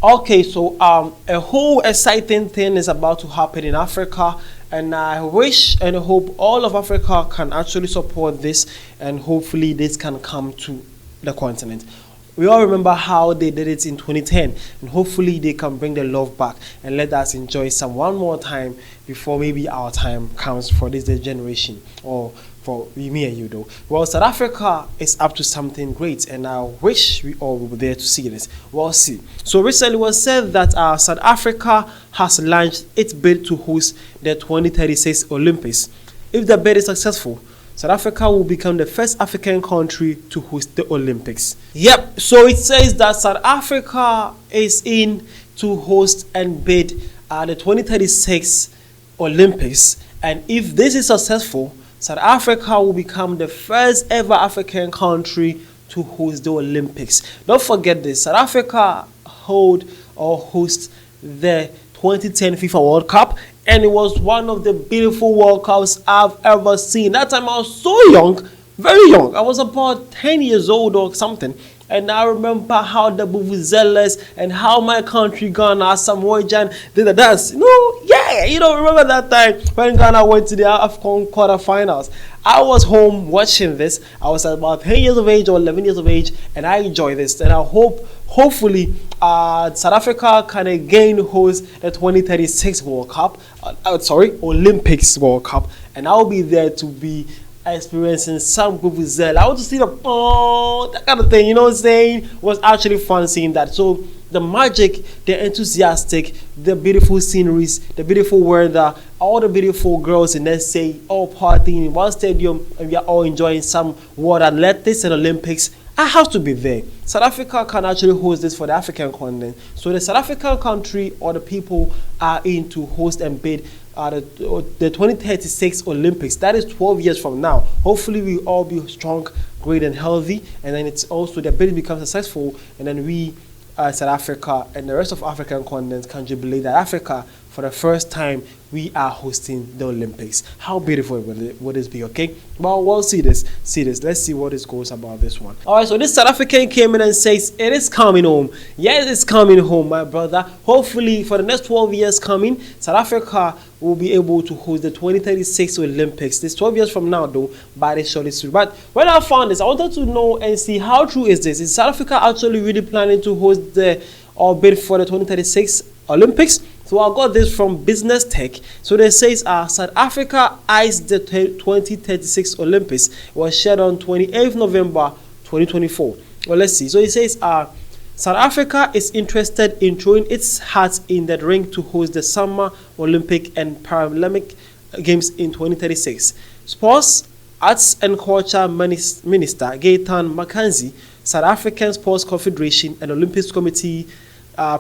Okay, so a whole exciting thing is about to happen in Africa, and I wish and hope all of Africa can actually support this, and hopefully this can come to the continent. We all remember how they did it in 2010, and hopefully they can bring the love back and let us enjoy some one more time before maybe our time comes for this generation or for me and you though. Well, South Africa is up to something great, and I wish we all were there to see this. We'll see. So recently it was said that South Africa has launched its bid to host the 2036 Olympics. If the bid is successful, South Africa will become the first African country to host the Olympics. Yep, so it says that South Africa is in to host and bid the 2036 Olympics. And if this is successful, South Africa will become the first ever African country to host the Olympics. Don't forget this, South Africa host the 2010 FIFA World Cup, and it was one of the beautiful World Cups I've ever seen. That time I was so young, very young. I was about 10 years old or something. And I remember how the Vuvuzelas and how my country, Ghana, Samoa Jan, did the dance. Remember that time when Ghana went to the AFCON quarterfinals. I was home watching this. I was about 10 years of age or 11 years of age, and I enjoy this. And I hopefully, South Africa can again host the 2036 World Cup. Olympics World Cup. And I'll be there to be experiencing some vuvuzela. I want to see that kind of thing, you know what I'm saying? It was actually fun seeing that. So the magic, the enthusiastic, the beautiful sceneries, the beautiful weather, all the beautiful girls in SA, all partying in one stadium, and we are all enjoying some world athletics and Olympics. I have to be there. South Africa can actually host this for the African continent. So the South African country or the people are in to host and bid the 2036 Olympics. That is 12 years from now. Hopefully we all be strong, great and healthy, and then it's also the bid becomes successful, and then we South Africa and the rest of African continent can jubilate that Africa, for the first time, we are hosting the Olympics. How beautiful will this be, okay? Well, we'll see this. Let's see what it goes about this one. All right, so this South African came in and says, it is coming home. Yes, it's coming home, my brother. Hopefully, for the next 12 years coming, South Africa will be able to host the 2036 Olympics. This 12 years from now, though, by the short history. But when I found this, I wanted to know and see how true is this. Is South Africa actually really planning to host or bid for the 2036 Olympics? So I got this from Business Tech. So they says South Africa eyes the 2036 Olympics. It was shared on 28th November 2024. Well, let's see. So it says South Africa is interested in throwing its hat in the ring to host the Summer Olympic and Paralympic Games in 2036. Sports, Arts and Culture Minister Gaitan Mackenzie, South African Sports Confederation and Olympics Committee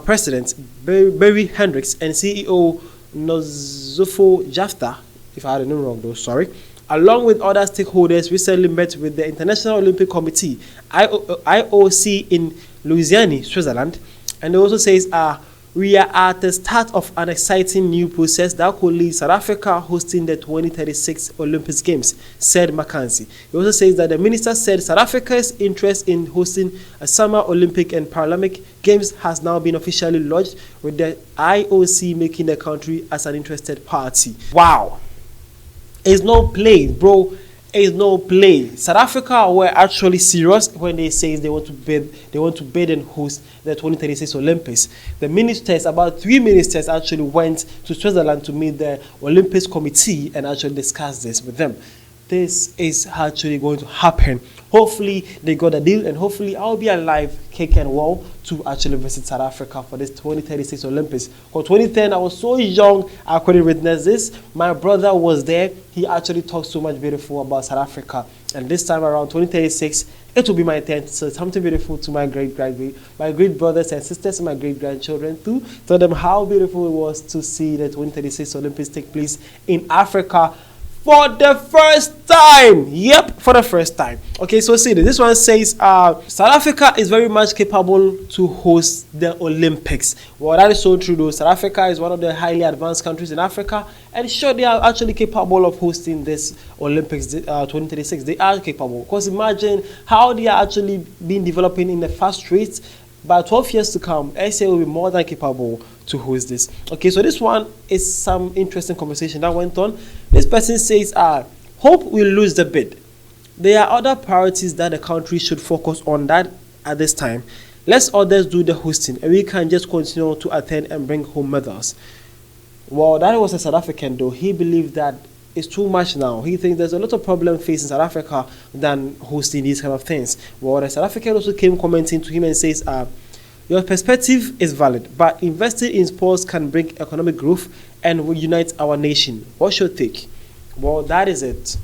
President Barry Hendricks, and CEO Nozufo Jafta, if I had the name wrong though, sorry, along with other stakeholders, recently met with the International Olympic Committee, IOC, in Lausanne, Switzerland. And it also says, we are at the start of an exciting new process that could lead South Africa hosting the 2036 Olympic Games, said Mackenzie. He also says that the minister said South Africa's interest in hosting a Summer Olympic and Paralympic Games has now been officially lodged, with the IOC making the country as an interested party. Wow. It's no play, bro. It's no play. South Africa were actually serious when they say they want to bid and host the 2036 Olympics. The ministers, about 3 ministers, actually went to Switzerland to meet the Olympics committee and actually discuss this with them. This is actually going to happen. Hopefully they got a deal, and hopefully I'll be alive, kick and well, to actually visit South Africa for this 2036 Olympics. For 2010, I was so young, I couldn't witness this. My brother was there. He actually talked so much beautiful about South Africa. And this time around 2036, it will be my 10th. So something beautiful to my great brothers and sisters, and my great grandchildren too. Tell them how beautiful it was to see the 2036 Olympics take place in Africa for the first time. Yep, for the first time. Okay, so see this one says South Africa is very much capable to host the Olympics. Well, that is so true though. South Africa is one of the highly advanced countries in Africa, and sure, they are actually capable of hosting this Olympics 2036. They are capable, because imagine how they are actually been developing in the fast rate. But 12 years to come, SA will be more than capable to host this. Okay, so this one is some interesting conversation that went on. This person says, hope we lose the bid. There are other priorities that the country should focus on that at this time. Let others do the hosting, and we can just continue to attend and bring home medals. Well, that was a South African, though. He believed that it's too much now. He thinks there's a lot of problem facing South Africa than hosting these kind of things. Well, the South African also came commenting to him and says, your perspective is valid, but investing in sports can bring economic growth and will unite our nation. What's your take? Well, that is it.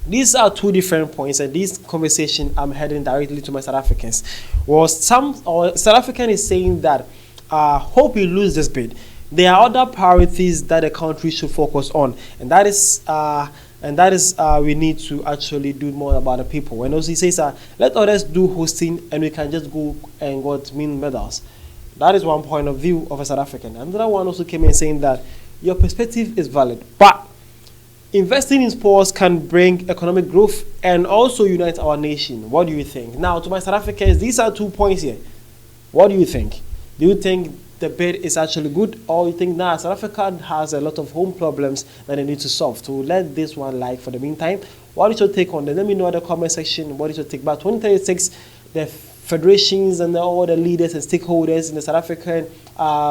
These are two different points, and this conversation I'm heading directly to my South Africans. Well, South African is saying that hope we lose this bid. There are other priorities that the country should focus on, and that is we need to actually do more about the people. And also he says let others do hosting, and we can just go and win medals. That is one point of view of a South African. Another one also came in saying that your perspective is valid, but investing in sports can bring economic growth and also unite our nation. What do you think? Now, to my South Africans, these are 2 points here. What do you think? Do you think the bid is actually good, or you think South Africa has a lot of home problems that they need to solve? To let this one lie for the meantime. What is your take on that? Let me know in the comment section. What is your take? By 2036, the federations and all the leaders and stakeholders in the South African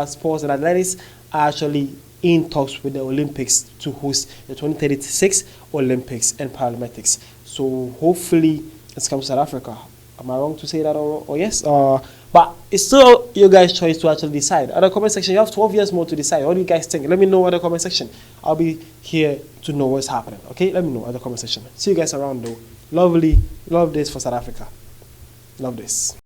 sports and athletics are actually in talks with the Olympics to host the 2036 Olympics and Paralympics. So hopefully it's come to South Africa. Am I wrong to say that or yes? But it's still your guys' choice to actually decide. At the comment section, you have 12 years more to decide. What do you guys think? Let me know at the comment section. I'll be here to know what's happening. Okay? Let me know at the comment section. See you guys around though. Love this for South Africa. Love this.